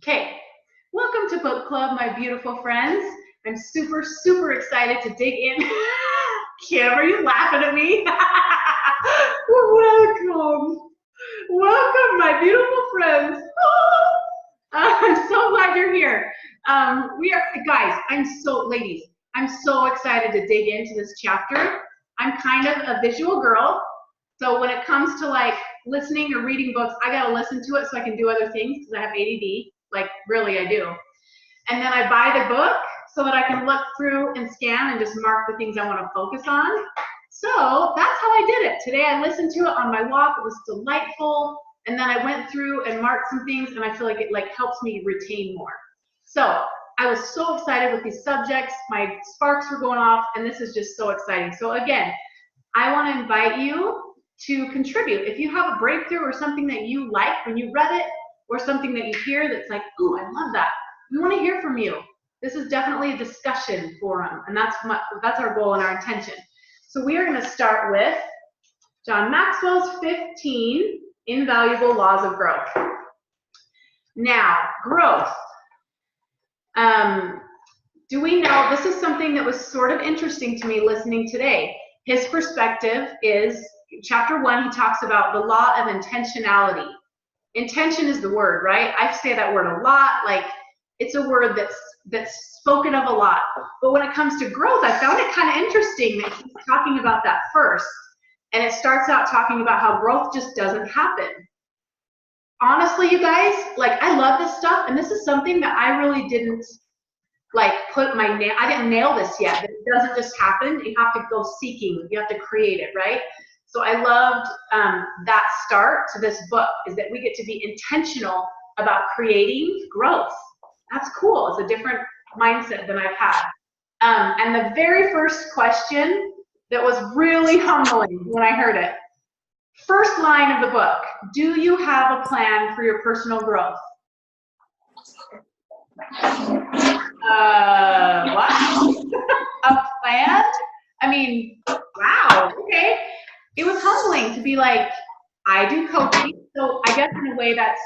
Okay, welcome to Book Club, my beautiful friends. I'm super, super excited to dig in. Kim, are you laughing at me? Welcome. Welcome, my beautiful friends. I'm so glad you're here. Guys, ladies, I'm so excited to dig into this chapter. I'm kind of a visual girl. So when it comes to like listening or reading books, I gotta listen to it so I can do other things because I have ADD. Like really, I do. And then I buy the book so that I can look through and scan and just mark the things I want to focus on. So that's how I did it. Today I listened to it on my walk. It was delightful. And then I went through and marked some things, and I feel like it helps me retain more. So I was so excited with these subjects. My sparks were going off, and this is just so exciting. So again, I want to invite you to contribute. If you have a breakthrough or something that you like when you read it, or something that you hear that's like, ooh, I love that. We want to hear from you. This is definitely a discussion forum, and that's our goal and our intention. So we are going to start with John Maxwell's 15 Invaluable Laws of Growth. Now, growth. Do we know, this is something that was sort of interesting to me listening today. His perspective is, chapter 1, he talks about the law of intentionality. Intention is the word, right? I say that word a lot, like it's a word that's spoken of a lot. But when it comes to growth, I found it kind of interesting that he's talking about that first. And it starts out talking about how growth just doesn't happen. Honestly, you guys, like I love this stuff, and this is something that I really didn't like I didn't nail this yet. It doesn't just happen. You have to go seeking. You have to create it, right? So I loved that start to this book, is that we get to be intentional about creating growth. That's cool. It's a different mindset than I've had. And the very first question that was really humbling when I heard it, first line of the book, do you have a plan for your personal growth? What? A plan? I mean, wow, okay. It was humbling to be like, I do coaching, so I guess in a way that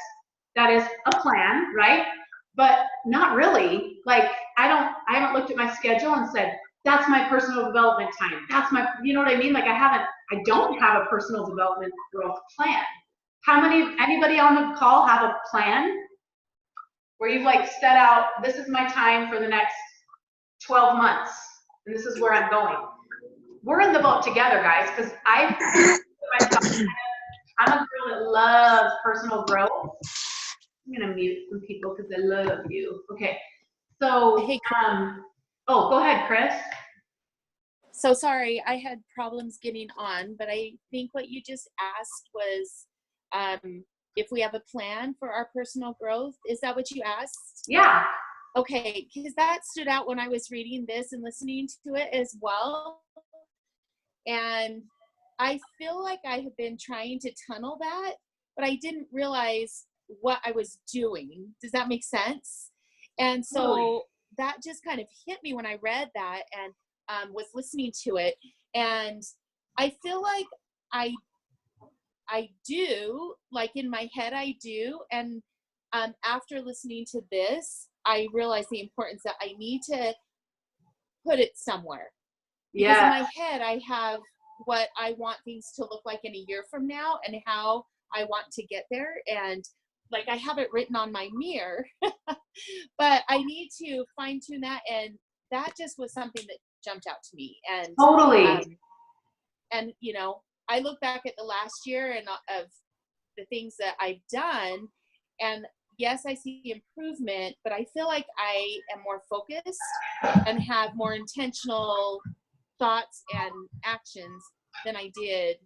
is a plan, right? But not really. Like I haven't looked at my schedule and said, that's my personal development time. That's my, you know what I mean? Like I don't have a personal development growth plan. Anybody on the call have a plan where you've like set out, this is my time for the next 12 months, and this is where I'm going? We're in the boat together, guys, because I'm a girl that loves personal growth. I'm gonna mute some people because I love you. Okay, so hey, oh, go ahead, Chris. So sorry, I had problems getting on, but I think what you just asked was if we have a plan for our personal growth. Is that what you asked? Yeah. Okay, because that stood out when I was reading this and listening to it as well. And I feel like I have been trying to tunnel that, but I didn't realize what I was doing. Does that make sense? And so that just kind of hit me when I read that and was listening to it. And I feel like I do, like in my head I do. And after listening to this, I realized the importance that I need to put it somewhere. Because in my head, I have what I want things to look like in a year from now and how I want to get there. And like I have it written on my mirror, but I need to fine tune that. And that just was something that jumped out to me. And totally. And you know, I look back at the last year and of the things that I've done, and yes, I see improvement, but I feel like I am more focused and have more intentional thoughts and actions than I did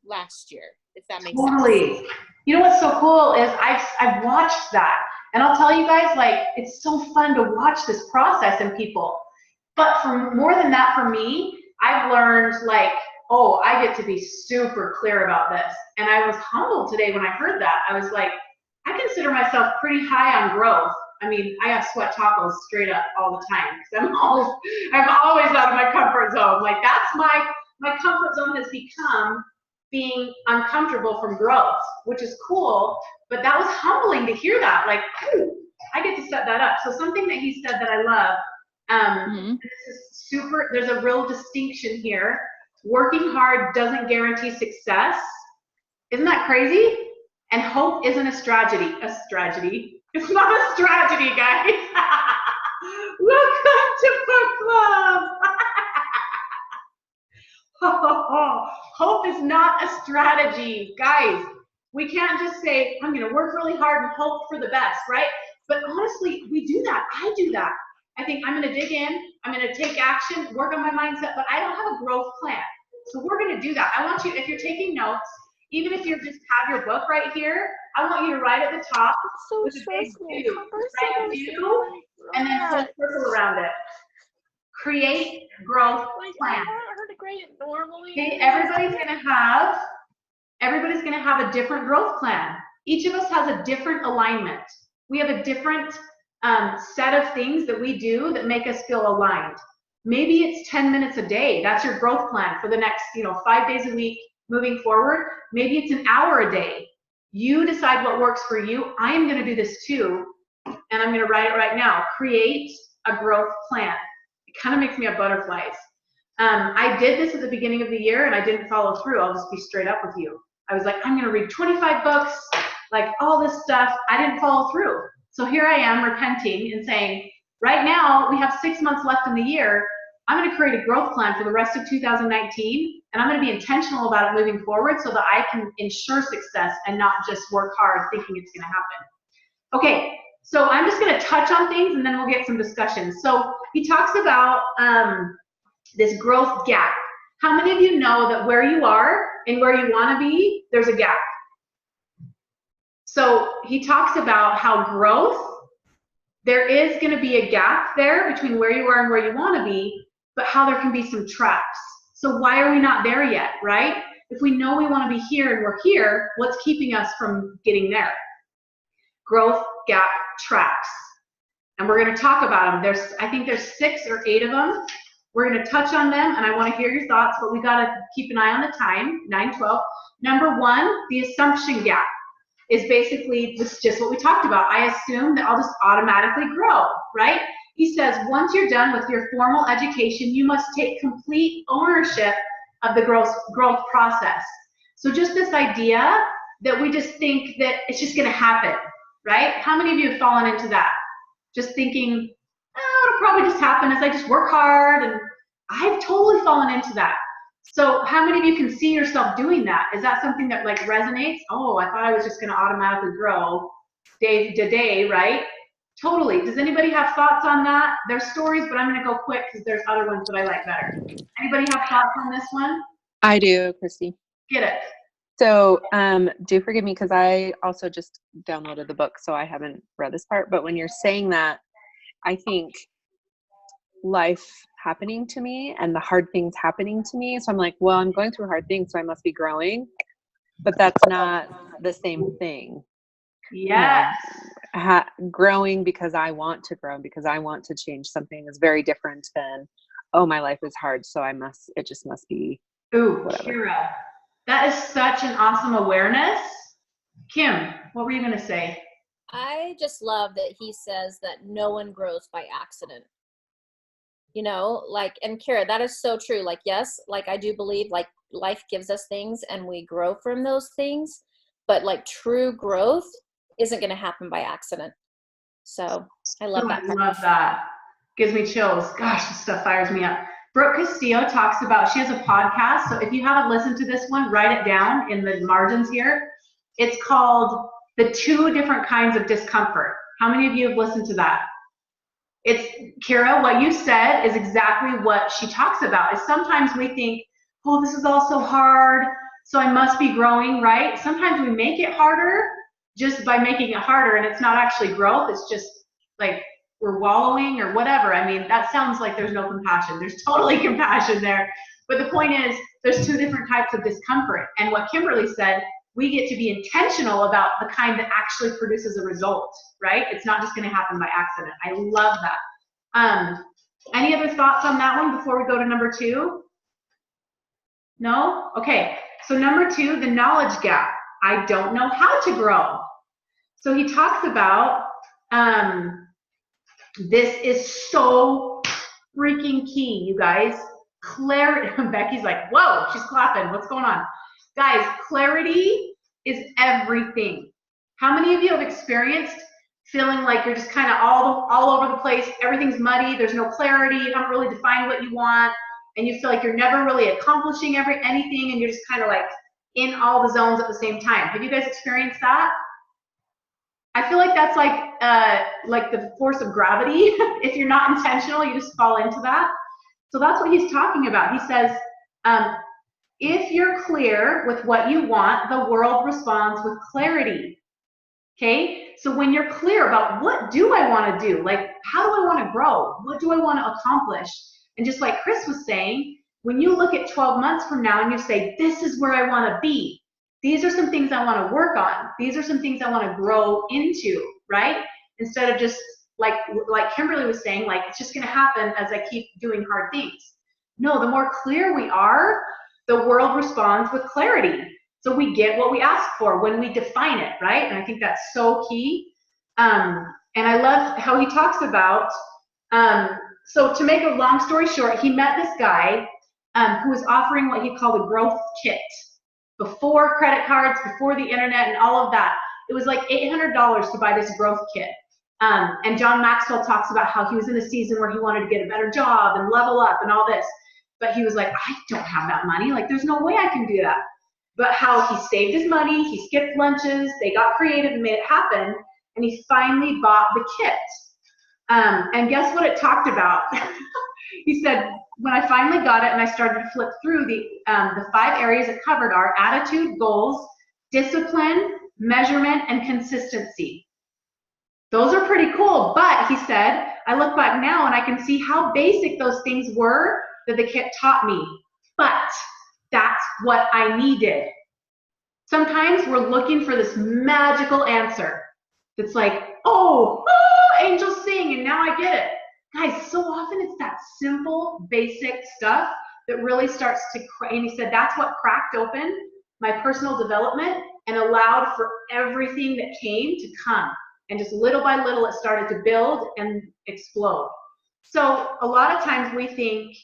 last year, if that makes sense. You know what's so cool is I've watched that, and I'll tell you guys, like it's so fun to watch this process in people. But for more than that, for me, I've learned like, oh, I get to be super clear about this. And I was humbled today when I heard that. I was like, I consider myself pretty high on growth. I mean, I have sweat tacos straight up all the time because I'm always out of my comfort zone. Like that's my comfort zone has become being uncomfortable from growth, which is cool. But that was humbling to hear that. Like, ooh, I get to set that up. So something that he said that I love, this is super, there's a real distinction here. Working hard doesn't guarantee success. Isn't that crazy? And hope isn't a strategy. A strategy. It's not a strategy, guys. Welcome to book club. Hope is not a strategy, guys. We can't just say, I'm going to work really hard and hope for the best, right? But honestly, we do that. I do that. I think I'm going to dig in, I'm going to take action, work on my mindset, but I don't have a growth plan. So we're going to do that. I want you, if you're taking notes, even if you just have your book right here, I want you to write at the top with a big do. Write do and then put a circle around it. Create growth plan. Okay, everybody's going to have a different growth plan. Each of us has a different alignment. We have a different set of things that we do that make us feel aligned. Maybe it's 10 minutes a day. That's your growth plan for the next, 5 days a week moving forward. Maybe it's an hour a day. You decide what works for you. I am going to do this too, and I'm going to write it right now. Create a growth plan. It kind of makes me have butterflies. I did this at the beginning of the year and I didn't follow through. I'll just be straight up with you. I was like, I'm going to read 25 books, like all this stuff. I didn't follow through. So here I am repenting and saying, right now we have 6 months left in the year. I'm going to create a growth plan for the rest of 2019, and I'm going to be intentional about it moving forward so that I can ensure success and not just work hard thinking it's going to happen. Okay, so I'm just going to touch on things and then we'll get some discussion. So he talks about this growth gap. How many of you know that where you are and where you want to be, there's a gap? So he talks about how growth, there is going to be a gap there between where you are and where you want to be, but how there can be some traps. So why are we not there yet, right? If we know we want to be here and we're here, what's keeping us from getting there? Growth gap traps. And we're going to talk about them. I think there's 6 or 8 of them. We're going to touch on them, and I want to hear your thoughts, but we got to keep an eye on the time, 9:12. Number 1, the assumption gap is basically just what we talked about. I assume that I'll just automatically grow, right? He says, once you're done with your formal education, you must take complete ownership of the growth process. So just this idea that we just think that it's just going to happen, right? How many of you have fallen into that? Just thinking, oh, it'll probably just happen as I just work hard, and I've totally fallen into that. So how many of you can see yourself doing that? Is that something that like resonates? Oh, I thought I was just going to automatically grow day to day, right? Totally. Does anybody have thoughts on that? There's stories, but I'm going to go quick because there's other ones that I like better. Anybody have thoughts on this one? I do, Christy. Get it. So do forgive me because I also just downloaded the book, so I haven't read this part. But when you're saying that, I think life happening to me and the hard things happening to me. So I'm like, well, I'm going through hard things, so I must be growing. But that's not the same thing. Yes. Growing because I want to grow, because I want to change something is very different than, oh, my life is hard, so it just must be. Ooh, whatever. Kira, that is such an awesome awareness. Kim, what were you going to say? I just love that he says that no one grows by accident. And Kira, that is so true. Like, yes, like I do believe like life gives us things and we grow from those things, but like true growth isn't going to happen by accident. So I love that. I love that. Gives me chills. Gosh, this stuff fires me up. Brooke Castillo talks about, she has a podcast. So if you haven't listened to this one, write it down in the margins here. It's called The 2 Different Kinds of Discomfort. How many of you have listened to that? It's, Kira, what you said is exactly what she talks about. Is sometimes we think, oh, this is all so hard, so I must be growing, right? Sometimes we make it harder just by making it harder, and it's not actually growth. It's just like we're wallowing or whatever. I mean, that sounds like there's no compassion. There's totally compassion there. But the point is, there's 2 different types of discomfort. And what Kimberly said, we get to be intentional about the kind that actually produces a result, right? It's not just going to happen by accident. I love that. Any other thoughts on that one before we go to number 2? No? Okay. So number 2, the knowledge gap. I don't know how to grow. So he talks about This is so freaking key, you guys. Clarity. Becky's like, whoa, she's clapping. What's going on? Guys, clarity is everything. How many of you have experienced feeling like you're just kind of all over the place? Everything's muddy. There's no clarity. You haven't really defined what you want. And you feel like you're never really accomplishing anything. And you're just kind of like in all the zones at the same time. Have you guys experienced that? I feel like that's like the force of gravity. If you're not intentional, you just fall into that. So that's what he's talking about. He says, if you're clear with what you want, the world responds with clarity. Okay? So when you're clear about what do I want to do? Like, how do I want to grow? What do I want to accomplish? And just like Chris was saying, when you look at 12 months from now and you say, this is where I want to be. These are some things I want to work on. These are some things I want to grow into, right? Instead of just like Kimberly was saying, like, it's just going to happen as I keep doing hard things. No, the more clear we are, the world responds with clarity. So we get what we ask for when we define it, right? And I think that's so key. And I love how he talks about, so to make a long story short, he met this guy who was offering what he called a growth kit. Before credit cards, before the internet and all of that, it was like $800 to buy this growth kit. And John Maxwell talks about how he was in a season where he wanted to get a better job and level up and all this. But he was like, I don't have that money. Like, there's no way I can do that. But how he saved his money, he skipped lunches, they got creative and made it happen, and he finally bought the kit. And guess what it talked about? He said, when I finally got it and I started to flip through, the 5 areas it covered are attitude, goals, discipline, measurement, and consistency. Those are pretty cool, but he said, I look back now and I can see how basic those things were that the kit taught me, but that's what I needed. Sometimes we're looking for this magical answer that's like, oh, angels sing, and now I get it. Guys, so often it's that simple, basic stuff that really starts to, and he said that's what cracked open my personal development and allowed for everything that came to come. And just little by little, it started to build and explode. So a lot of times we think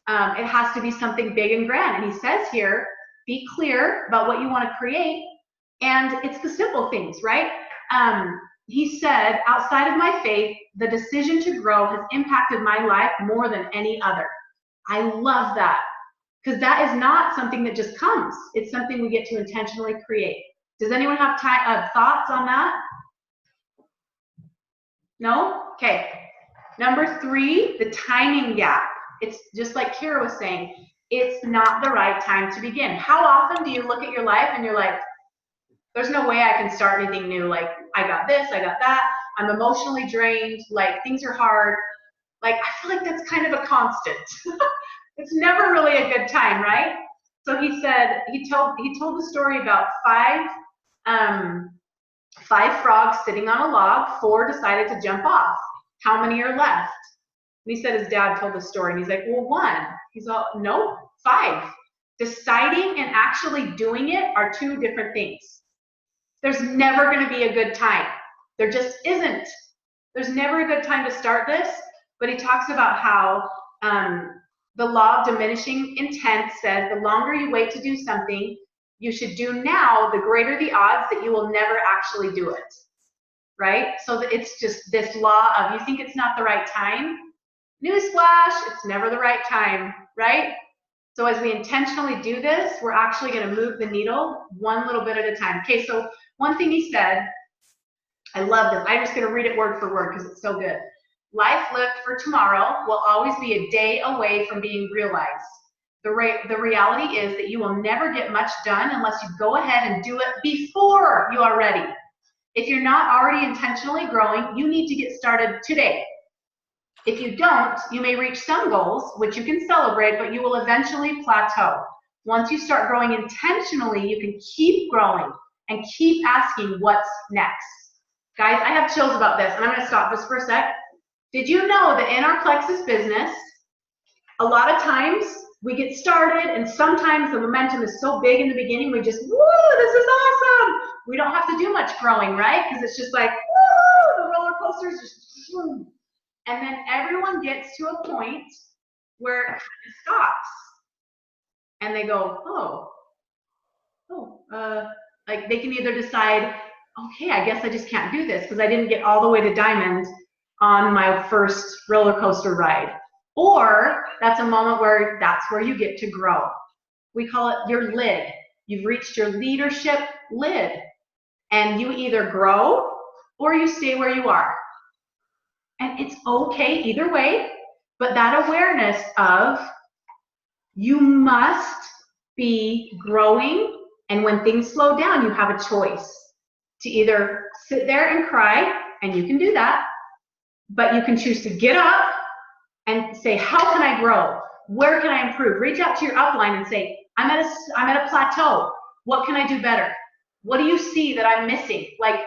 it has to be something big and grand. And he says here, be clear about what you want to create. And it's the simple things, right? He said, outside of my faith, the decision to grow has impacted my life more than any other. I love that, because that is not something that just comes. It's something we get to intentionally create. Does anyone have thoughts on that? No? Okay. Number 3, the timing gap. It's just like Kira was saying, it's not the right time to begin. How often do you look at your life and you're like, there's no way I can start anything new. Like, I got this, I got that. I'm emotionally drained. Like, things are hard. Like, I feel like that's kind of a constant. It's never really a good time, right? So he said, he told the story about 5 frogs sitting on a log. 4 decided to jump off. How many are left? And he said his dad told the story, and he's like, well, 1. He's all, no, 5. Deciding and actually doing it are 2 different things. There's never going to be a good time. There just isn't. There's never a good time to start this, but he talks about how the law of diminishing intent says the longer you wait to do something you should do now, the greater the odds that you will never actually do it, right? So that it's just this law of, you think it's not the right time? Newsflash, it's never the right time, right? So as we intentionally do this, we're actually going to move the needle one little bit at a time. Okay, so one thing he said, I love this. I'm just going to read it word for word because it's so good. Life lived for tomorrow will always be a day away from being realized. The reality is that you will never get much done unless you go ahead and do it before you are ready. If you're not already intentionally growing, you need to get started today. If you don't, you may reach some goals, which you can celebrate, but you will eventually plateau. Once you start growing intentionally, you can keep growing and keep asking what's next. Guys, I have chills about this, and I'm going to stop just for a sec. Did you know that in our Plexus business, a lot of times we get started, and sometimes the momentum is so big in the beginning, we just, woo, this is awesome. We don't have to do much growing, right? Because it's just like, woo, the roller coaster coasters, just, and then everyone gets to a point where it kind of stops. And they go, like they can either decide, okay, I guess I just can't do this because I didn't get all the way to Diamond on my first roller coaster ride. Or that's a moment where that's where you get to grow. We call it your lid. You've reached your leadership lid. And you either grow or you stay where you are. And it's okay either way, but that awareness of you must be growing, and when things slow down, you have a choice to either sit there and cry, and you can do that, but you can choose to get up and say, how can I grow? Where can I improve? Reach out to your upline and say, I'm at a plateau. What can I do better? What do you see that I'm missing? Like,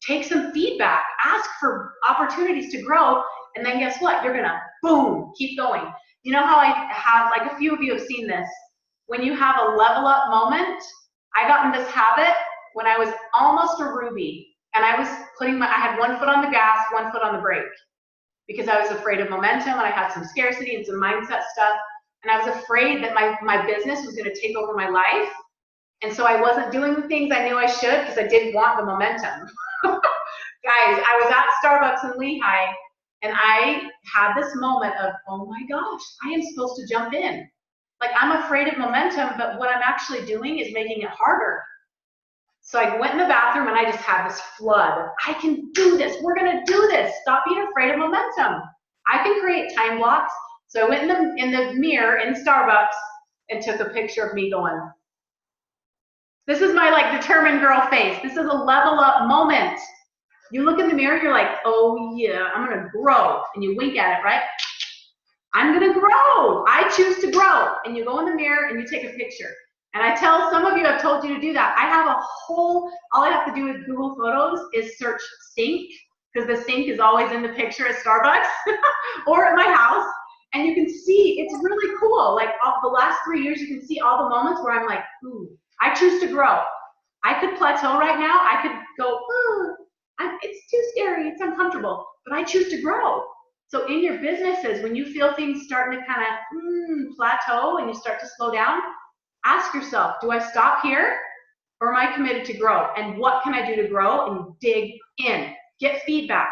take some feedback, ask for opportunities to grow, and then guess what? You're gonna, boom, keep going. You know how I have, like a few of you have seen this, when you have a level up moment, I got in this habit when I was almost a Ruby, and I had 1 foot on the gas, 1 foot on the brake, because I was afraid of momentum, and I had some scarcity and some mindset stuff, and I was afraid that my business was gonna take over my life, and so I wasn't doing the things I knew I should because I didn't want the momentum. Guys, I was at Starbucks in Lehigh, and I had this moment of, oh my gosh, I am supposed to jump in. Like, I'm afraid of momentum, but what I'm actually doing is making it harder. So I went in the bathroom and I just had this flood. I can do this. We're gonna do this. Stop being afraid of momentum. I can create time blocks. So I went in the mirror in Starbucks and took a picture of me going, this is my like determined girl face. This is a level up moment. You look in the mirror, you're like, oh yeah, I'm gonna grow. And you wink at it, right? I'm gonna grow. I choose to grow. And you go in the mirror and you take a picture. And I tell some of you, I've told you to do that. I have all I have to do with Google Photos is search sink, because the sink is always in the picture at Starbucks or at my house. And you can see, it's really cool. Like the last 3 years, you can see all the moments where I'm like, ooh, I choose to grow. I could plateau right now. I could go, ooh, it's too scary, it's uncomfortable, but I choose to grow. So in your businesses, when you feel things starting to kind of plateau and you start to slow down, ask yourself, do I stop here or am I committed to grow? And what can I do to grow? And dig in, get feedback,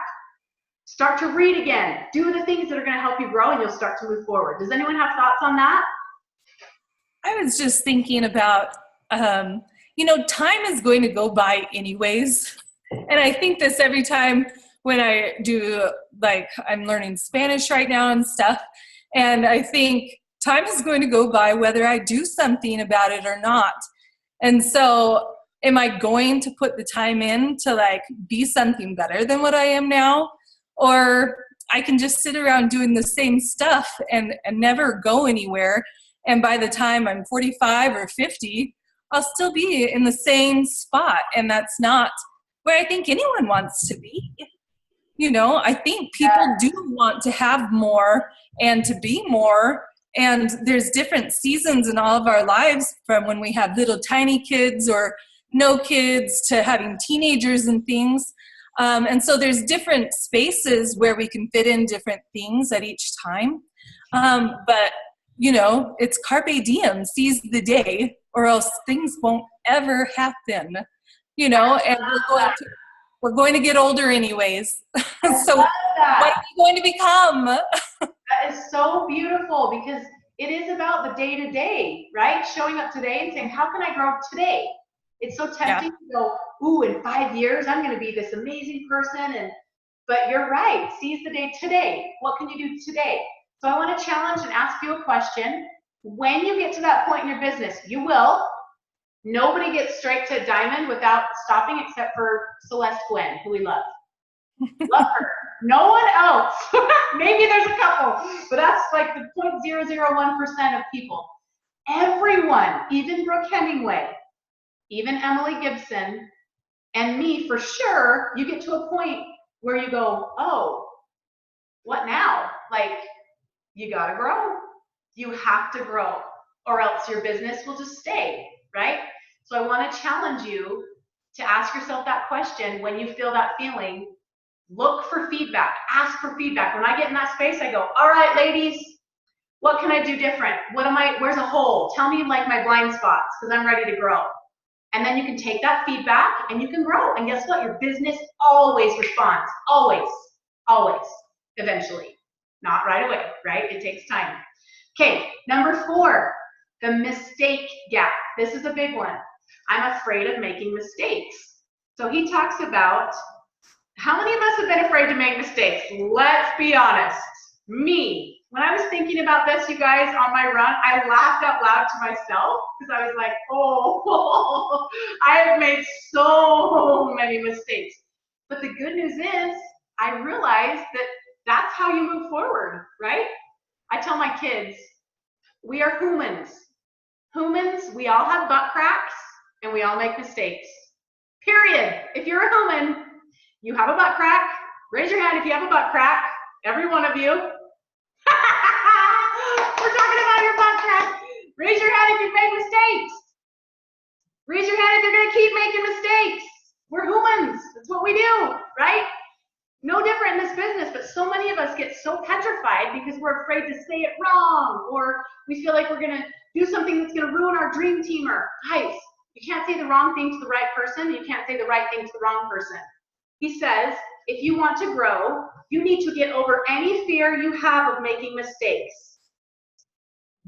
start to read again, do the things that are gonna help you grow, and you'll start to move forward. Does anyone have thoughts on that? I was just thinking about, time is going to go by anyways. And I think this every time when I do, like, I'm learning Spanish right now and stuff. And I think time is going to go by whether I do something about it or not. And so am I going to put the time in to like be something better than what I am now? Or I can just sit around doing the same stuff and never go anywhere. And by the time I'm 45 or 50, I'll still be in the same spot. And that's not where I think anyone wants to be. I think people do want to have more and to be more. And there's different seasons in all of our lives, from when we have little tiny kids or no kids to having teenagers and things. And so there's different spaces where we can fit in different things at each time. But it's carpe diem, seize the day, or else things won't ever happen, and we're going to get older anyways. So what are we going to become? That is so beautiful, because it is about the day-to-day, right? Showing up today and saying, how can I grow today? It's so tempting to go, ooh, in 5 years, I'm going to be this amazing person. But you're right. Seize the day today. What can you do today? So I want to challenge and ask you a question. When you get to that point in your business, you will. Nobody gets straight to diamond without stopping, except for Celeste Gwen, who we love. Love her. No one else. Maybe there's a couple, but that's like the 0.001% of people. Everyone, even Brooke Hemingway, even Emily Gibson, and me for sure, you get to a point where you go, oh, what now? Like, you gotta grow. You have to grow, or else your business will just stay, right? So I want to challenge you to ask yourself that question when you feel that feeling. Look for feedback. Ask for feedback. When I get in that space, I go, all right, ladies, what can I do different? Where's a hole? Tell me like my blind spots, because I'm ready to grow. And then you can take that feedback and you can grow. And guess what? Your business always responds. Always. Always. Eventually. Not right away, right? It takes time. Okay, number 4, the mistake gap. This is a big one. I'm afraid of making mistakes. So he talks about, how many of us have been afraid to make mistakes? Let's be honest. Me. When I was thinking about this, you guys, on my run, I laughed out loud to myself because I was like, oh, I have made so many mistakes. But the good news is, I realized that that's how you move forward, right? I tell my kids, we are humans. Humans, we all have butt cracks and we all make mistakes. Period. If you're a human, you have a butt crack. Raise your hand if you have a butt crack. Every one of you. We're talking about your butt crack. Raise your hand if you've made mistakes. Raise your hand if you're going to keep making mistakes. We're humans. That's what we do, right? No different in this business, but so many of us get so petrified because we're afraid to say it wrong, or we feel like we're going to do something that's going to ruin our dream teamer. Guys, you can't say the wrong thing to the right person. You can't say the right thing to the wrong person. He says, if you want to grow, you need to get over any fear you have of making mistakes.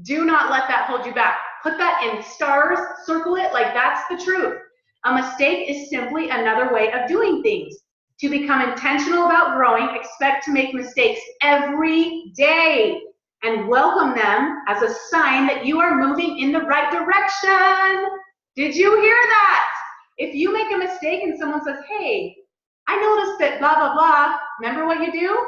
Do not let that hold you back. Put that in stars, circle it like that's the truth. A mistake is simply another way of doing things. To become intentional about growing, expect to make mistakes every day and welcome them as a sign that you are moving in the right direction. Did you hear that? If you make a mistake and someone says, hey, I noticed that blah, blah, blah, remember what you do?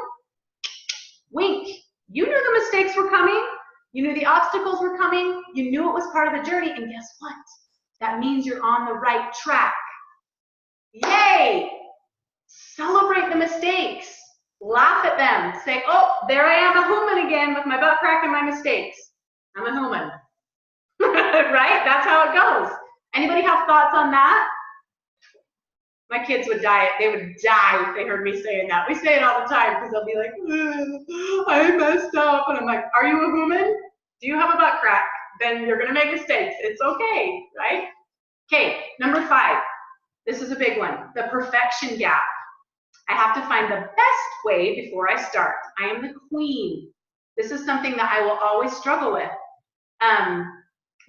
Wink. You knew the mistakes were coming. You knew the obstacles were coming. You knew it was part of the journey. And guess what? That means you're on the right track. Yay! Celebrate the mistakes. Laugh at them. Say, oh, there I am, a human again with my butt crack and my mistakes. I'm a human. Right? That's how it goes. Anybody have thoughts on that? My kids would die. They would die if they heard me saying that. We say it all the time because they'll be like, I messed up. And I'm like, are you a human? Do you have a butt crack? Then you're going to make mistakes. It's okay, right? Okay, number 5. This is a big one. The perfection gap. I have to find the best way before I start. I am the queen. This is something that I will always struggle with.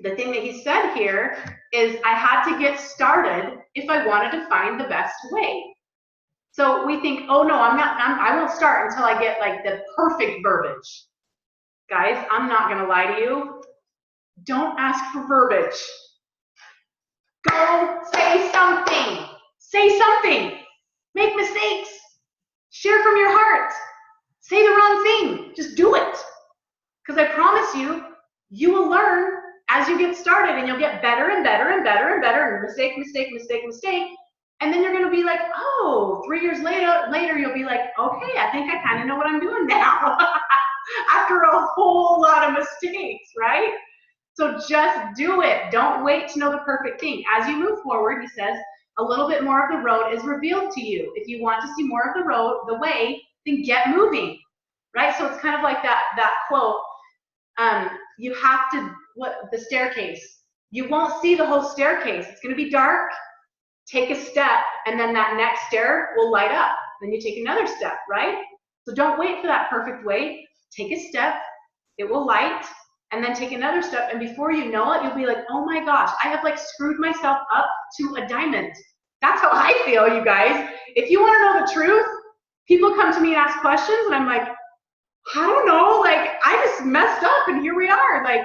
The thing that he said here is I had to get started if I wanted to find the best way. So we think, oh no, I won't start until I get like the perfect verbiage. Guys, I'm not gonna lie to you. Don't ask for verbiage. Go say something. Say something. Make mistakes. Share from your heart. Say the wrong thing. Just do it. Because I promise you, you will learn as you get started and you'll get better and better and better and better. And mistake, mistake, mistake, mistake. And then you're going to be like, oh, 3 years later, you'll be like, okay, I think I kind of know what I'm doing now. After a whole lot of mistakes, right? So just do it. Don't wait to know the perfect thing. As you move forward, he says, a little bit more of the road is revealed to you. If you want to see more of the road, the way, then get moving, right? So it's kind of like that quote. You have to, the staircase. You won't see the whole staircase. It's going to be dark. Take a step, and then that next stair will light up. Then you take another step, right? So don't wait for that perfect way. Take a step. It will light. And then take another step, and before you know it, you'll be like, oh my gosh, I have like screwed myself up to a diamond. That's how I feel, you guys. If you want to know the truth, people come to me and ask questions, and I'm like, I don't know, like, I just messed up, and here we are. Like,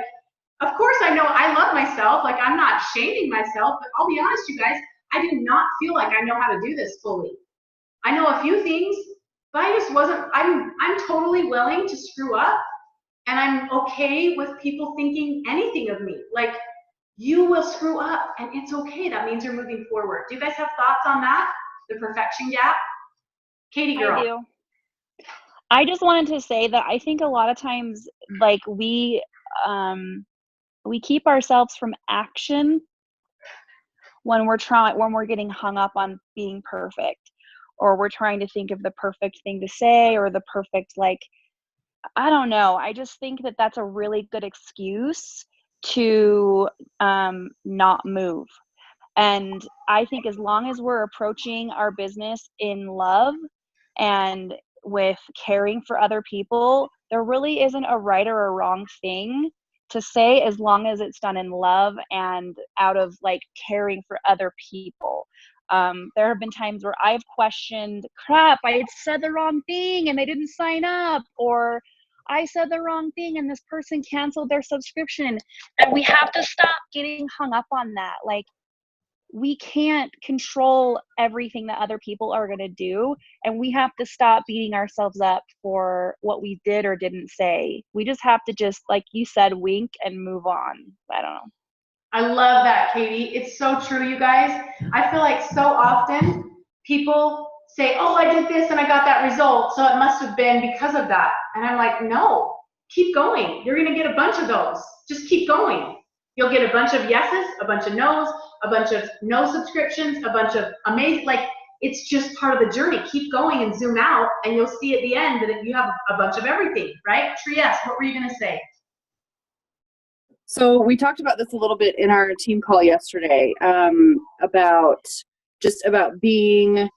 of course I know I love myself, like, I'm not shaming myself, but I'll be honest, you guys, I do not feel like I know how to do this fully. I know a few things, but I just wasn't, I'm totally willing to screw up. And I'm okay with people thinking anything of me. Like, you will screw up, and it's okay. That means you're moving forward. Do you guys have thoughts on that? The perfection gap? Katie girl. I do. I just wanted to say that I think a lot of times, like, we keep ourselves from action when we're getting hung up on being perfect. or we're trying to think of the perfect thing to say or the perfect, like, I don't know. I just think that that's a really good excuse to not move. And I think as long as we're approaching our business in love and with caring for other people, there really isn't a right or a wrong thing to say, as long as it's done in love and out of like caring for other people. There have been times where I've questioned, crap, I had said the wrong thing and they didn't sign up, or I said the wrong thing and this person canceled their subscription. And we have to stop getting hung up on that. Like, we can't control everything that other people are going to do, and we have to stop beating ourselves up for what we did or didn't say. We just have to, just like you said, wink and move on. I don't know. I love that, Katie. It's so true, you guys. I feel like so often people say, oh, I did this and I got that result, so it must have been because of that. And I'm like, no, keep going. You're going to get a bunch of those. Just keep going. You'll get a bunch of yeses, a bunch of no's, a bunch of no subscriptions, a bunch of amazing, like, it's just part of the journey. Keep going and zoom out, and you'll see at the end that you have a bunch of everything, right? Trieste, what were you going to say? So we talked about this a little bit in our team call yesterday, about being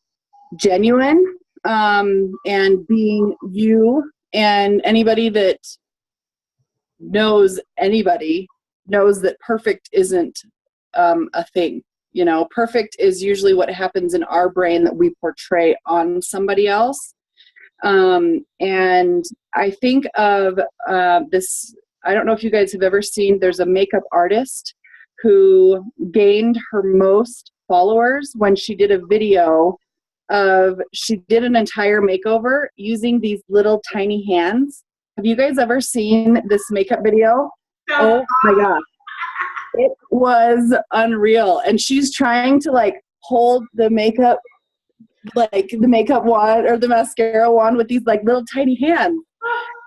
genuine, and being you. And anybody that knows anybody knows that perfect isn't a thing. You know, perfect is usually what happens in our brain that we portray on somebody else. And I think of this, I don't know if you guys have ever seen, there's a makeup artist who gained her most followers when she did a video she did an entire makeover using these little tiny hands. Have you guys ever seen this makeup video? Oh my gosh. It was unreal. And she's trying to like hold the makeup, like the makeup wand or the mascara wand with these like little tiny hands.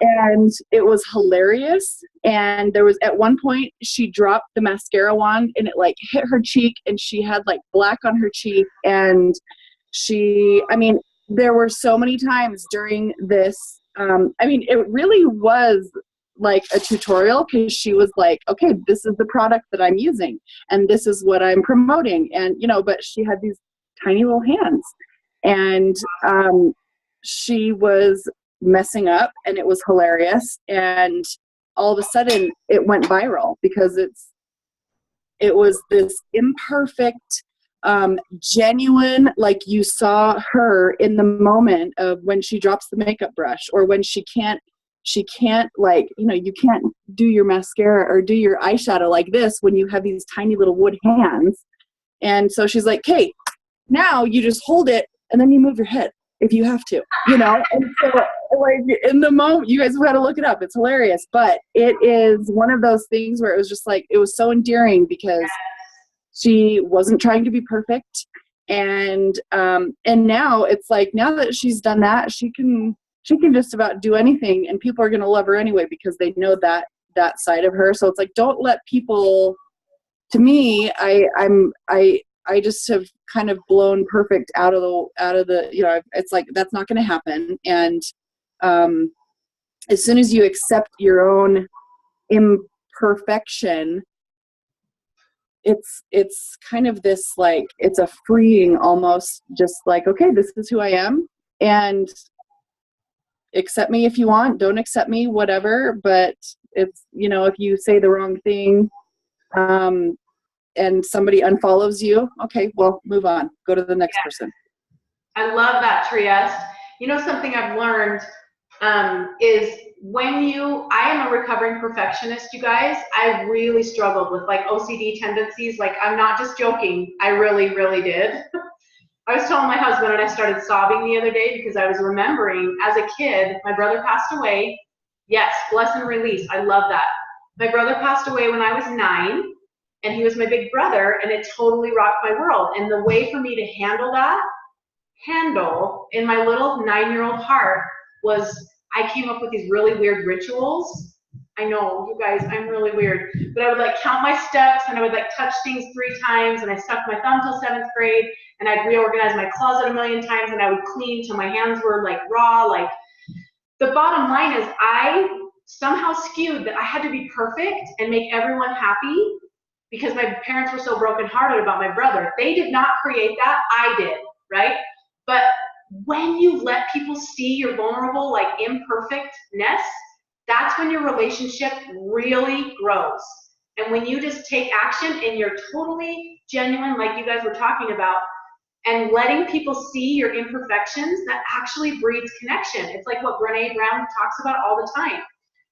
And it was hilarious. And there was, at one point, she dropped the mascara wand and it like hit her cheek and she had like black on her cheek. And there were so many times during this, it really was like a tutorial, because she was like, okay, this is the product that I'm using and this is what I'm promoting. And, but she had these tiny little hands, and she was messing up, and it was hilarious. And all of a sudden it went viral because it was this imperfect, genuine, like you saw her in the moment of when she drops the makeup brush, or when she can't like, you can't do your mascara or do your eyeshadow like this when you have these tiny little wood hands. And so she's like, okay, now you just hold it and then you move your head if you have to, and so like in the moment, you guys have got to look it up. It's hilarious, but it is one of those things where it was just like, it was so endearing because she wasn't trying to be perfect. And now it's like, now that she's done that, she can just about do anything, and people are going to love her anyway because they know that side of her. So it's like, don't let people, to me, I just have kind of blown perfect out of the, it's like, that's not going to happen. And as soon as you accept your own imperfection, it's kind of this, like, it's a freeing almost, just like, okay, this is who I am, and accept me if you want, don't accept me, whatever. But it's, if you say the wrong thing, and somebody unfollows you, okay, well, move on, go to the next person. I love that, Trieste. Something I've learned is I am a recovering perfectionist, you guys. I really struggled with like OCD tendencies. Like, I'm not just joking. I really, really did. I was telling my husband, and I started sobbing the other day because I was remembering as a kid, my brother passed away. Yes, bless and release. I love that. My brother passed away when I was 9, and he was my big brother, and it totally rocked my world. And the way for me to handle in my little 9-year-old heart was, I came up with these really weird rituals I know, you guys, I'm really weird. But I would like count my steps, and I would like touch things 3 times, and I stuck my thumb till 7th grade, and I'd reorganize my closet a million times, and I would clean till my hands were like raw. Like, the bottom line is I somehow skewed that I had to be perfect and make everyone happy because my parents were so brokenhearted about my brother. They did not create that, I did, right? But when you let people see your vulnerable, like, imperfectness, that's when your relationship really grows. And when you just take action and you're totally genuine, like you guys were talking about, and letting people see your imperfections, that actually breeds connection. It's like what Brené Brown talks about all the time.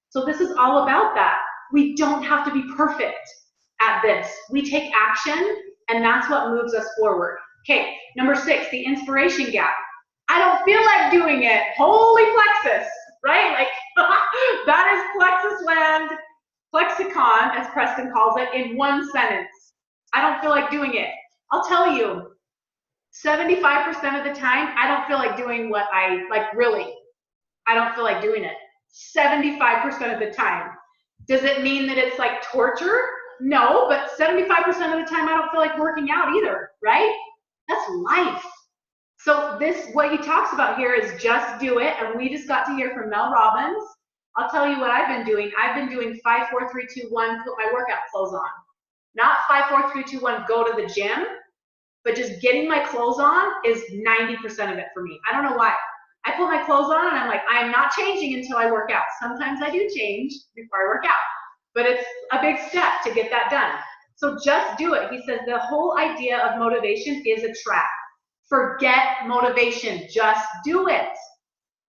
So this is all about that. We don't have to be perfect at this. We take action, and that's what moves us forward. Okay, number 6, the inspiration gap. I don't feel like doing it. Holy plexus, right? Like, that is plexus land, plexicon, as Preston calls it, in one sentence. I don't feel like doing it. I'll tell you, 75% of the time, I don't feel like doing what I, like, really, I don't feel like doing it. 75% of the time. Does it mean that it's like torture? No, but 75% of the time, I don't feel like working out either, right? That's life. So this, what he talks about here is just do it. And we just got to hear from Mel Robbins. I'll tell you what I've been doing. I've been doing 5, 4, 3, 2, 1, put my workout clothes on. Not 5, 4, 3, 2, 1, go to the gym, but just getting my clothes on is 90% of it for me. I don't know why. I put my clothes on and I'm like, I am not changing until I work out. Sometimes I do change before I work out, but it's a big step to get that done. So just do it. He says the whole idea of motivation is a trap. Forget motivation, just do it.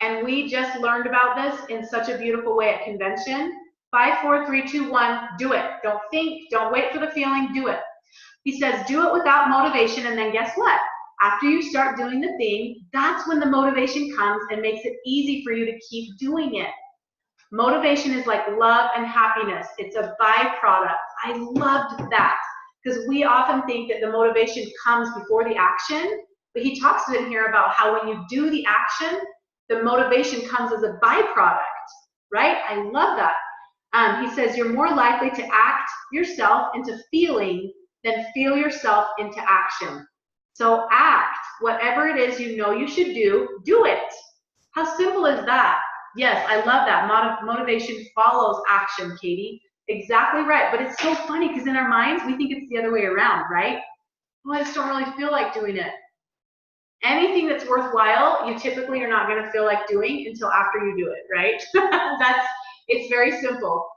And we just learned about this in such a beautiful way at convention. 5, 4, 3, 2, 1, do it. Don't think, don't wait for the feeling, do it. He says do it without motivation, and then guess what? After you start doing the thing, that's when the motivation comes and makes it easy for you to keep doing it. Motivation is like love and happiness. It's a byproduct. I loved that because we often think that the motivation comes before the action, but he talks in here about how when you do the action, the motivation comes as a byproduct, right? I love that. He says you're more likely to act yourself into feeling than feel yourself into action. So act. Whatever it is you know you should do, do it. How simple is that? Yes, I love that. Motivation follows action, Katie. Exactly right. But it's so funny because in our minds, we think it's the other way around, right? Oh, I just don't really feel like doing it. Anything that's worthwhile, you typically are not going to feel like doing until after you do it, right? It's very simple.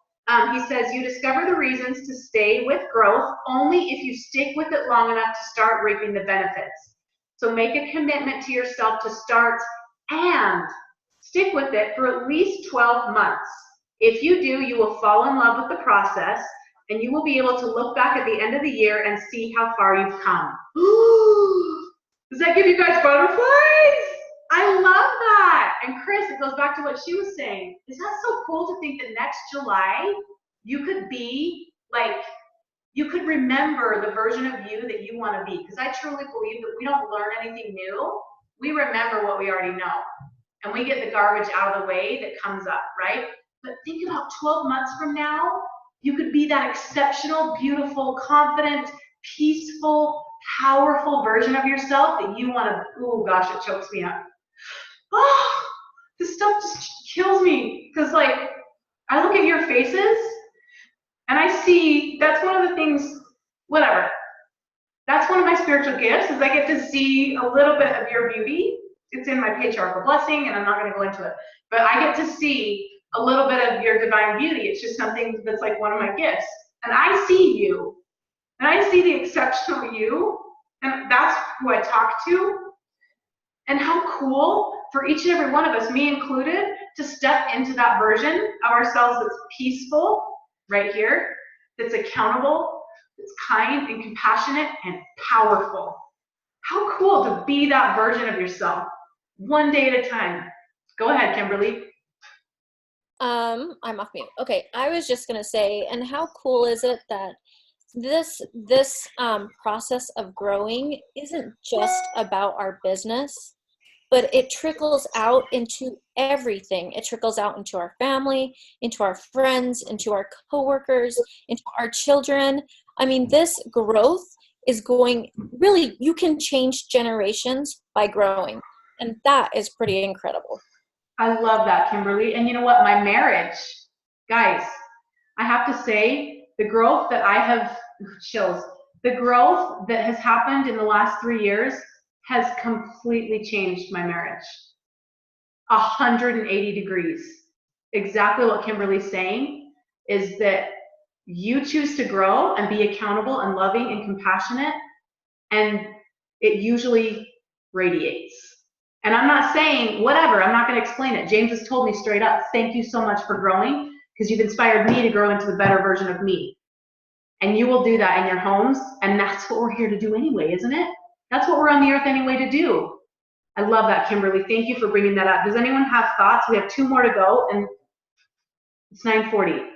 He says you discover the reasons to stay with growth only if you stick with it long enough to start reaping the benefits. So make a commitment to yourself to start and stick with it for at least 12 months. If you do, you will fall in love with the process, and you will be able to look back at the end of the year and see how far you've come. Does that give you guys butterflies? I love that. And Chris, it goes back to what she was saying. Is that so cool to think that next July you could be like, you could remember the version of you that you want to be? Because I truly believe that we don't learn anything new. We remember what we already know. And we get the garbage out of the way that comes up, right? But think about 12 months from now, you could be that exceptional, beautiful, confident, peaceful, powerful version of yourself that you want to, oh gosh, it chokes me up. Oh, this stuff just kills me. Because like, I look at your faces and I see, that's one of the things, whatever. That's one of my spiritual gifts is I get to see a little bit of your beauty. It's in my patriarchal blessing and I'm not going to go into it. But I get to see a little bit of your divine beauty. It's just something that's like one of my gifts. And I see you. And I see the exceptional you. And that's who I talk to. And how cool for each and every one of us, me included, to step into that version of ourselves that's peaceful, right here, that's accountable, that's kind and compassionate and powerful. How cool to be that version of yourself, one day at a time. Go ahead, Kimberly. I'm off mute. Okay, I was just gonna say, and how cool is it that this process of growing isn't just about our business. but it trickles out into everything. It trickles out into our family, into our friends, into our coworkers, into our children. I mean, this growth is going, really, you can change generations by growing. And that is pretty incredible. I love that, Kimberly. And you know what? My marriage, guys, I have to say, the growth that I have, chills, the growth that has happened in the last 3 years has completely changed my marriage. 180 degrees. Exactly what Kimberly's saying is that you choose to grow and be accountable and loving and compassionate, and it usually radiates. And I'm not saying whatever, I'm not going to explain it. James has told me straight up, thank you so much for growing, because you've inspired me to grow into the better version of me. And you will do that in your homes, and that's what we're here to do anyway, isn't it? That's what we're on the earth anyway to do. I love that, Kimberly. Thank you for bringing that up. Does anyone have thoughts? We have 2 more to go, and it's 9:40.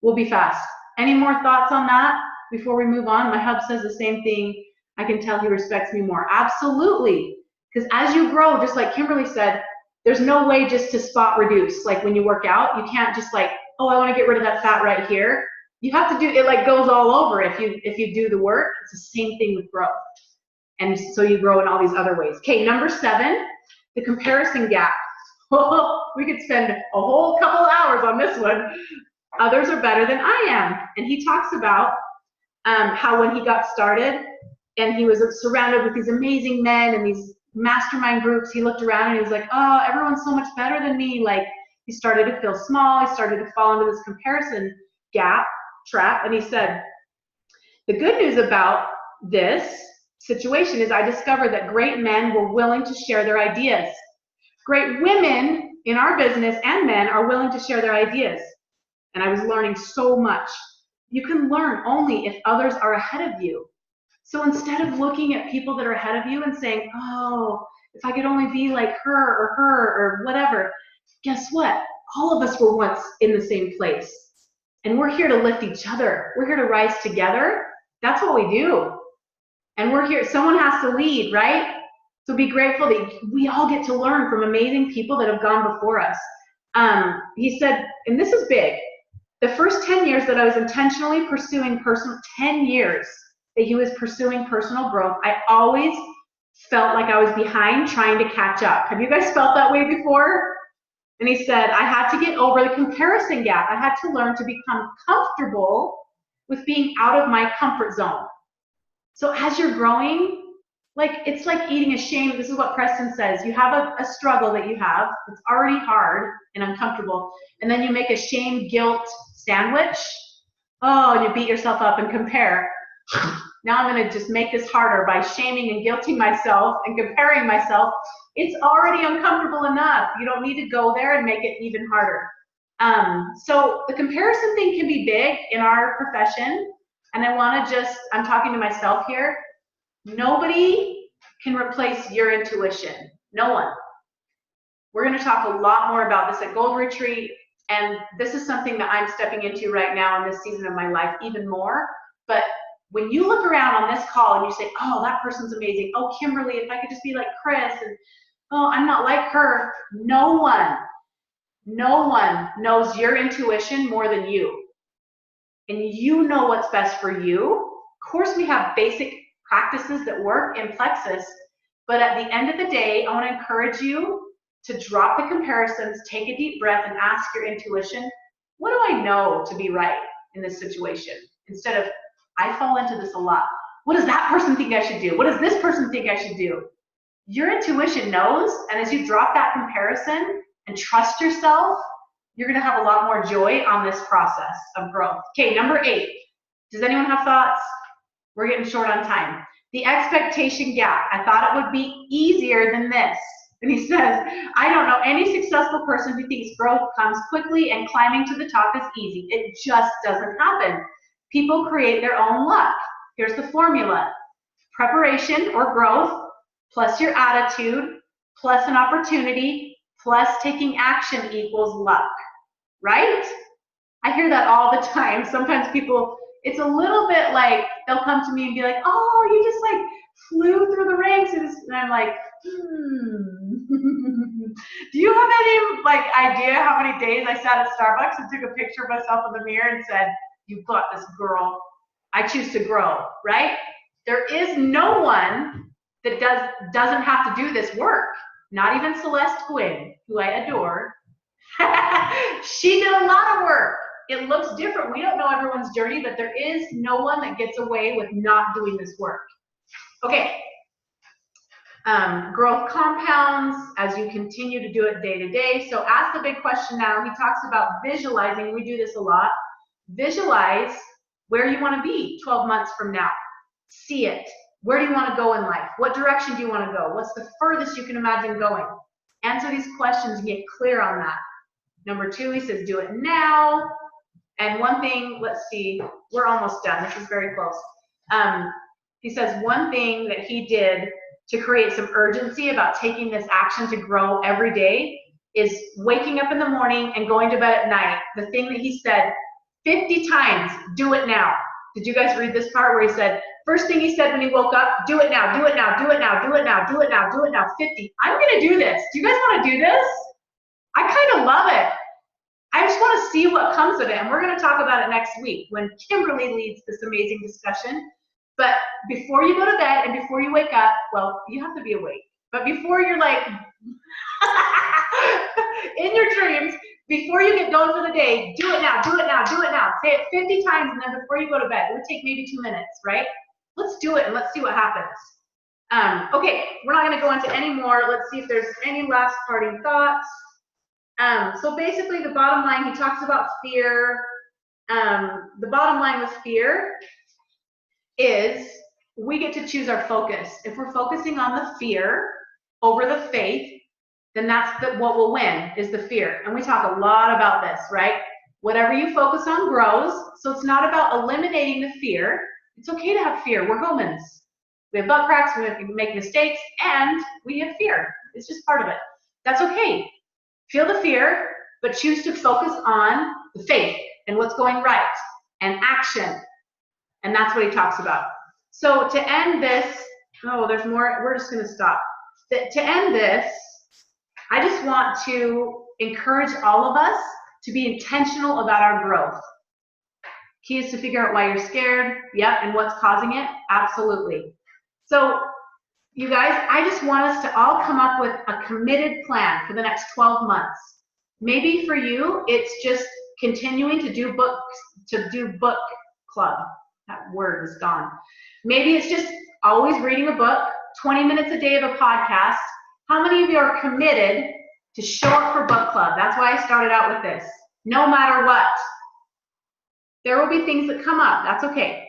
We'll be fast. Any more thoughts on that before we move on? My hub says the same thing. I can tell he respects me more. Absolutely. Because as you grow, just like Kimberly said, there's no way just to spot reduce. Like when you work out, you can't just like, oh, I want to get rid of that fat right here. You have to do it, like goes all over if you do the work. It's the same thing with growth. And so you grow in all these other ways. Okay, number 7, the comparison gap. We could spend a whole couple of hours on this one. Others are better than I am. And he talks about how when he got started and he was surrounded with these amazing men and these mastermind groups, he looked around and he was like, oh, everyone's so much better than me. Like, he started to feel small. He started to fall into this comparison gap trap. And he said, the good news about this situation is I discovered that great men were willing to share their ideas. Great women in our business and men are willing to share their ideas. And I was learning so much. You can learn only if others are ahead of you. So instead of looking at people that are ahead of you and saying, oh, if I could only be like her or whatever, guess what? All of us were once in the same place. And we're here to lift each other. We're here to rise together. That's what we do. And we're here. Someone has to lead, right? So be grateful that we all get to learn from amazing people that have gone before us. He said, and this is big, the first 10 years that I was intentionally pursuing 10 years that he was pursuing personal growth, I always felt like I was behind trying to catch up. Have you guys felt that way before? And he said, I had to get over the comparison gap. I had to learn to become comfortable with being out of my comfort zone. So as you're growing, like it's like eating a shame. This is what Preston says. You have a struggle that you have. It's already hard and uncomfortable. And then you make a shame guilt sandwich. Oh, and you beat yourself up and compare. Now I'm going to just make this harder by shaming and guilting myself and comparing myself. It's already uncomfortable enough. You don't need to go there and make it even harder. So the comparison thing can be big in our profession. And I want to I'm talking to myself here. Nobody can replace your intuition. No one. We're going to talk a lot more about this at Gold Retreat. And this is something that I'm stepping into right now in this season of my life even more. But when you look around on this call and you say, oh, that person's amazing. Oh, Kimberly, if I could just be like Chris. And oh, I'm not like her. No one knows your intuition more than you. And you know what's best for you. Of course, we have basic practices that work in Plexus. But at the end of the day, I want to encourage you to drop the comparisons, take a deep breath, and ask your intuition, what do I know to be right in this situation? Instead of, I fall into this a lot. What does that person think I should do? What does this person think I should do? Your intuition knows, and as you drop that comparison and trust yourself, you're going to have a lot more joy on this process of growth. Okay, number 8. Does anyone have thoughts? We're getting short on time. The expectation gap. I thought it would be easier than this. And he says, I don't know any successful person who thinks growth comes quickly and climbing to the top is easy. It just doesn't happen. People create their own luck. Here's the formula. Preparation or growth plus your attitude plus an opportunity plus taking action equals luck. Right? I hear that all the time. Sometimes people, It's a little bit like they'll come to me and be like, oh, you just like flew through the ranks. And I'm like, do you have any like idea how many days I sat at Starbucks and took a picture of myself in the mirror and said, you got this, girl. I choose to grow, right? There is no one that doesn't have to do this work. Not even Celeste Quinn, who I adore. She did a lot of work. It looks different. We don't know everyone's journey, but there is no one that gets away with not doing this work. Okay. Growth compounds as you continue to do it day to day. So ask the big question now. He talks about visualizing. We do this a lot. Visualize where you want to be 12 months from now. See it. Where do you want to go in life? What direction do you want to go? What's the furthest you can imagine going? Answer these questions and get clear on that. Number 2, he says, do it now. And one thing, let's see, we're almost done. This is very close. He says one thing that he did to create some urgency about taking this action to grow every day is waking up in the morning and going to bed at night. The thing that he said 50 times, do it now. Did you guys read this part where he said, first thing he said when he woke up, do it now, do it now, do it now, do it now, do it now, do it now, 50. I'm going to do this. Do you guys want to do this? I kind of love it. I just want to see what comes of it. And we're going to talk about it next week when Kimberly leads this amazing discussion. But before you go to bed and before you wake up, well, you have to be awake. But before you're like, in your dreams, before you get going for the day, do it now, do it now, do it now. Say it 50 times, and then before you go to bed, it would take maybe 2 minutes, right? Let's do it and let's see what happens. Okay, we're not going to go into any more. Let's see if there's any last parting thoughts. So basically, the bottom line, he talks about fear. The bottom line with fear is we get to choose our focus. If we're focusing on the fear over the faith, then that's what will win, is the fear. And we talk a lot about this, right? Whatever you focus on grows. So it's not about eliminating the fear. It's okay to have fear. We're humans. We have butt cracks, we make mistakes, and we have fear. It's just part of it. That's okay. Feel the fear, but choose to focus on the faith and what's going right and action. And that's what he talks about. So to end this, oh, there's more. We're just going to stop. To end this, I just want to encourage all of us to be intentional about our growth. Key is to figure out why you're scared. Yep. And what's causing it? Absolutely. So you guys, I just want us to all come up with a committed plan for the next 12 months. Maybe for you, it's just continuing to do book club. That word is gone. Maybe it's just always reading a book, 20 minutes a day of a podcast. How many of you are committed to show up for book club? That's why I started out with this. No matter what. There will be things that come up. That's okay.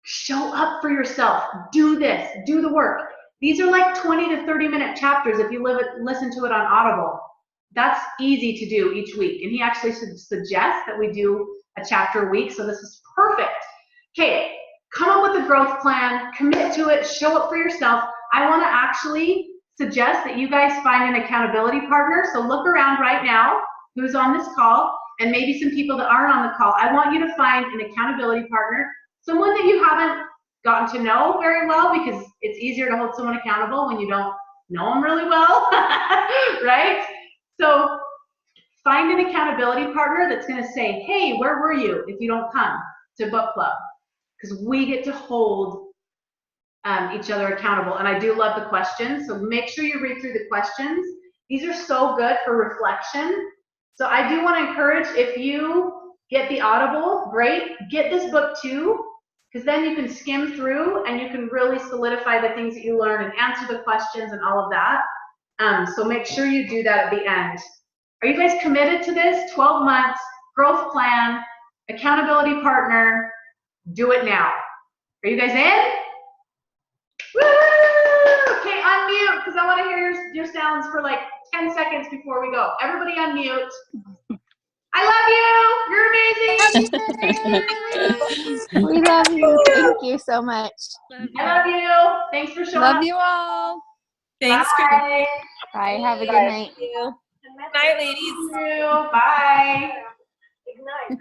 Show up for yourself. Do this. Do the work. These are like 20 to 30-minute chapters if you listen to it on Audible. That's easy to do each week. And he actually suggests that we do a chapter a week, so this is perfect. Okay, come up with a growth plan, commit to it, show up for yourself. I want to actually suggest that you guys find an accountability partner. So look around right now who's on this call, and maybe some people that aren't on the call. I want you to find an accountability partner, someone that you haven't gotten to know very well, because it's easier to hold someone accountable when you don't know them really well, right? So find an accountability partner that's going to say, hey, where were you if you don't come to book club? Because we get to hold each other accountable. And I do love the questions, so make sure you read through the questions. These are so good for reflection. So I do want to encourage, if you get the Audible, great, get this book too, because then you can skim through and you can really solidify the things that you learn and answer the questions and all of that. So make sure you do that at the end. Are you guys committed to this? 12 months, growth plan, accountability partner, do it now. Are you guys in? Woo! Okay, unmute, because I want to hear your sounds for like 10 seconds before we go. Everybody unmute. I love you. You're amazing. We love you. Thank you so much. I love you. Thanks for showing up. Love you all. Thanks, Bye. Bye. Have a good night. Good night, ladies. Thank you. Bye. Ignite.